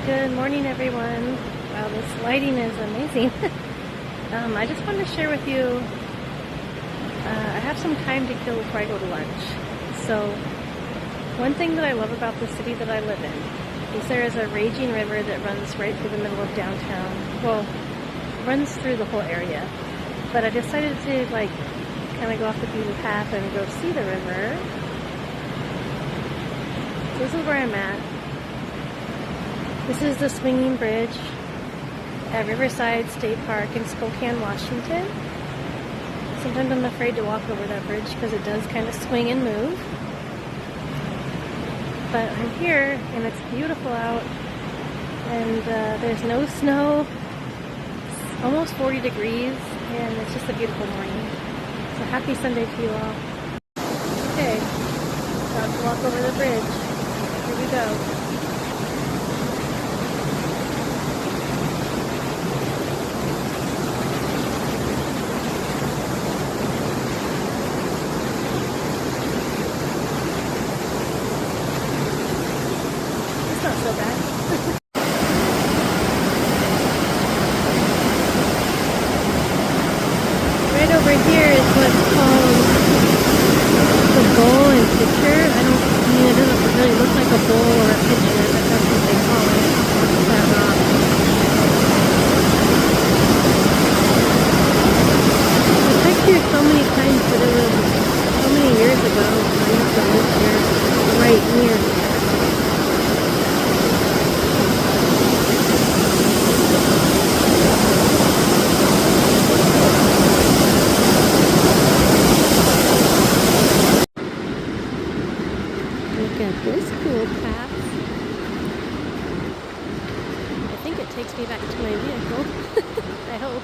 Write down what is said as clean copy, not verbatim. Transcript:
Good morning, everyone. Wow, this lighting is amazing. I just wanted to share with you, I have some time to kill before I go to lunch. So, one thing that I love about the city that I live in is there is a raging river that runs right through the middle of downtown. Well, runs through the whole area. But I decided to, kind of go off the beaten path and go see the river. This is where I'm at. This is the swinging bridge at Riverside State Park in Spokane, Washington. Sometimes I'm afraid to walk over that bridge because it does kind of swing and move. But I'm here and it's beautiful out and there's no snow. It's almost 40 degrees and it's just a beautiful morning. So happy Sunday to you all. Okay, about to walk over the bridge. Here we go. Not so bad. Right over here is what's called the bowl and pitcher. It doesn't really look like a bowl or a pitcher, but that's what they call it. That rock. I've hiked here so many times, but it was so many years ago. I used to live here right near here. Look at this cool path. I think it takes me back to my vehicle. I hope.